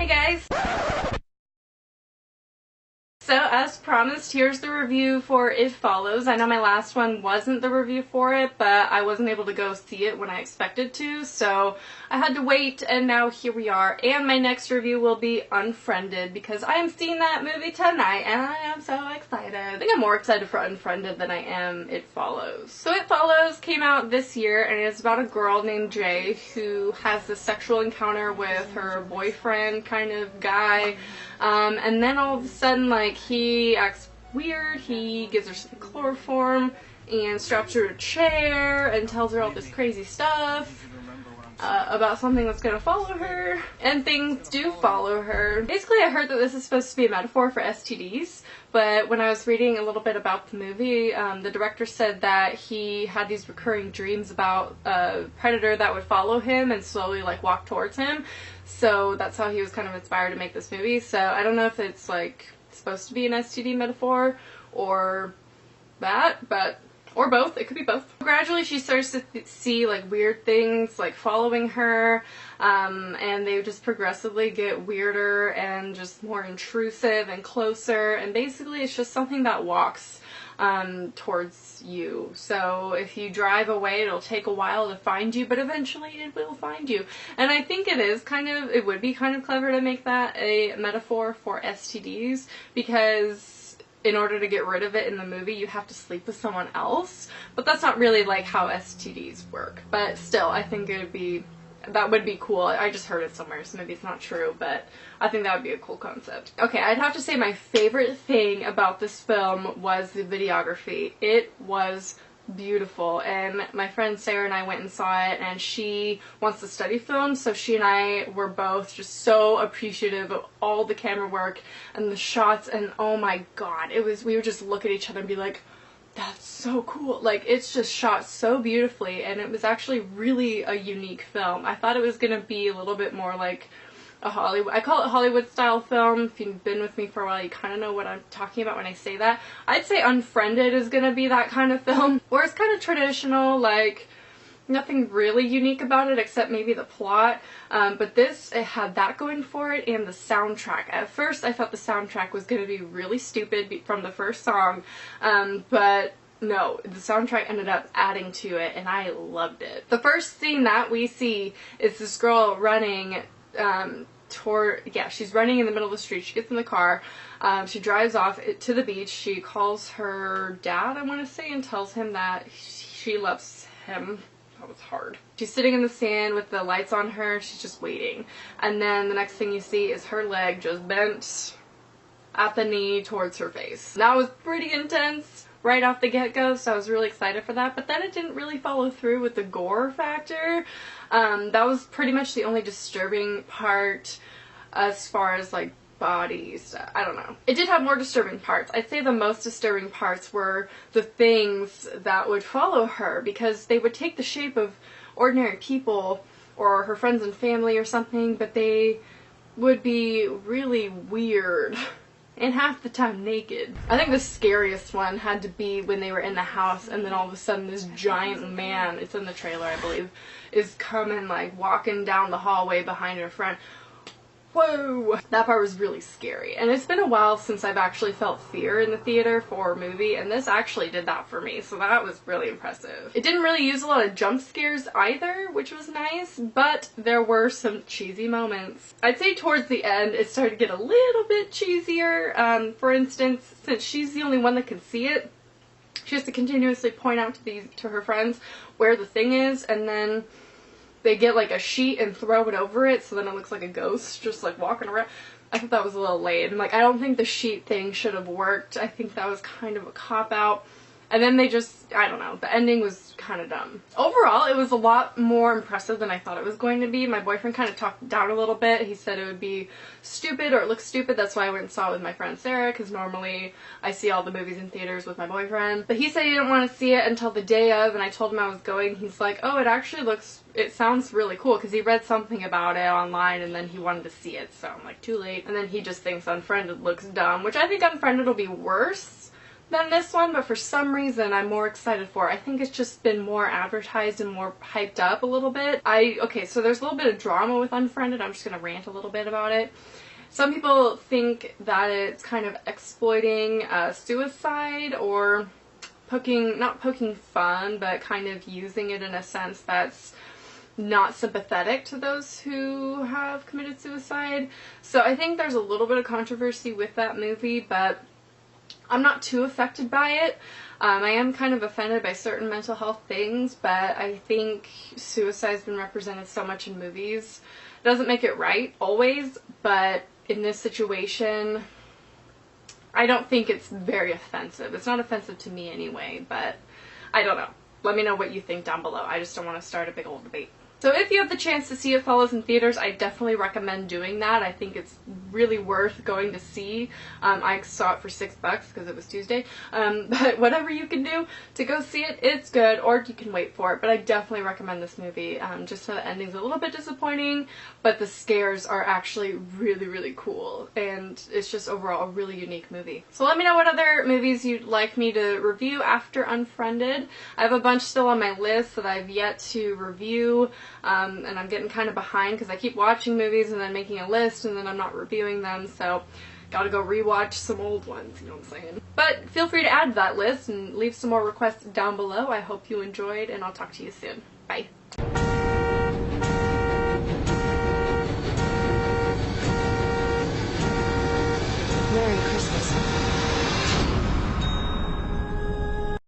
Hey guys! So as promised, here's the review for It Follows. I know my last one wasn't the review for it, but I wasn't able to go see it when I expected to, so I had to wait, and now here we are. And my next review will be Unfriended, because I am seeing that movie tonight, and I am so excited. I think I'm more excited for Unfriended than I am It Follows. So It Follows came out this year, and it's about a girl named Jay who has this sexual encounter with her boyfriend kind of guy. And then all of a sudden, like, he acts weird, he gives her some chloroform and straps her to a chair and tells her all this crazy stuff about something that's gonna follow her, and things do follow her. Basically, I heard that this is supposed to be a metaphor for STDs, but when I was reading a little bit about the movie, the director said that he had these recurring dreams about a predator that would follow him and slowly, like, walk towards him. So that's how he was kind of inspired to make this movie. So I don't know if it's, like, supposed to be an STD metaphor or that, but or both. It could be both. Gradually she starts to see like weird things like following her, and they just progressively get weirder and just more intrusive and closer, and basically it's just something that walks towards you. So if you drive away, it'll take a while to find you, but eventually it will find you. And I think it would be kind of clever to make that a metaphor for STDs, because in order to get rid of it in the movie, you have to sleep with someone else. But that's not really like how STDs work. But still, I think that would be cool. I just heard it somewhere, so maybe it's not true, but I think that would be a cool concept. Okay, I'd have to say my favorite thing about this film was the videography. It was beautiful, and my friend Sarah and I went and saw it, and she wants to study film, so she and I were both just so appreciative of all the camera work and the shots, and oh my god, we would just look at each other and be like, that's so cool. Like, it's just shot so beautifully, and it was actually really a unique film. I thought it was gonna be a little bit more like a I call it Hollywood style film. If you've been with me for a while, you kind of know what I'm talking about when I say that. I'd say Unfriended is gonna be that kind of film, where it's kind of traditional, like nothing really unique about it except maybe the plot, but it had that going for it, and the soundtrack. At first I thought the soundtrack was going to be really stupid from the first song, but no, the soundtrack ended up adding to it, and I loved it. The first scene that we see is this girl running she's running in the middle of the street. She gets in the car, she drives off to the beach, she calls her dad, I want to say, and tells him that she loves him. That was hard. She's sitting in the sand with the lights on her, she's just waiting. And then the next thing you see is her leg just bent at the knee towards her face. That was pretty intense right off the get-go, so I was really excited for that, but then it didn't really follow through with the gore factor. That was pretty much the only disturbing part as far as like bodies. I don't know. It did have more disturbing parts. I'd say the most disturbing parts were the things that would follow her, because they would take the shape of ordinary people or her friends and family or something, but they would be really weird and half the time naked. I think the scariest one had to be when they were in the house, and then all of a sudden this giant man, it's in the trailer I believe, is coming like walking down the hallway behind her friend. Whoa! That part was really scary. And it's been a while since I've actually felt fear in the theater for a movie, and this actually did that for me, so that was really impressive. It didn't really use a lot of jump scares either, which was nice, but there were some cheesy moments. I'd say towards the end it started to get a little bit cheesier. For instance, since she's the only one that can see it, she has to continuously point out to her friends where the thing is, and then they get like a sheet and throw it over it, so then it looks like a ghost just like walking around. I thought that was a little lame. Like, I don't think the sheet thing should have worked. I think that was kind of a cop-out. And then they just, I don't know, the ending was kind of dumb. Overall, it was a lot more impressive than I thought it was going to be. My boyfriend kind of talked it down a little bit. He said it would be stupid, or it looks stupid. That's why I went and saw it with my friend Sarah, because normally I see all the movies in theaters with my boyfriend. But he said he didn't want to see it until the day of, and I told him I was going. He's like, oh, it sounds really cool, because he read something about it online and then he wanted to see it, so I'm like, too late. And then he just thinks Unfriended looks dumb, which I think Unfriended will be worse than this one, but for some reason I'm more excited for it. I think it's just been more advertised and more hyped up a little bit. Okay, so there's a little bit of drama with Unfriended. I'm just gonna rant a little bit about it. Some people think that it's kind of exploiting suicide, or not poking fun, but kind of using it in a sense that's not sympathetic to those who have committed suicide. So I think there's a little bit of controversy with that movie, but I'm not too affected by it. I am kind of offended by certain mental health things, but I think suicide's been represented so much in movies. It doesn't make it right, always, but in this situation, I don't think it's very offensive. It's not offensive to me anyway, but I don't know. Let me know what you think down below. I just don't want to start a big old debate. So if you have the chance to see It Follows in theaters, I definitely recommend doing that. I think it's really worth going to see. I saw it for $6 because it was Tuesday. But whatever you can do to go see it, it's good, or you can wait for it. But I definitely recommend this movie. Just so the ending's a little bit disappointing, but the scares are actually really, really cool. And it's just overall a really unique movie. So let me know what other movies you'd like me to review after Unfriended. I have a bunch still on my list that I've yet to review. And I'm getting kind of behind because I keep watching movies and then making a list and then I'm not reviewing them, so gotta go rewatch some old ones, you know what I'm saying? But feel free to add to that list and leave some more requests down below. I hope you enjoyed, and I'll talk to you soon. Bye. Mary.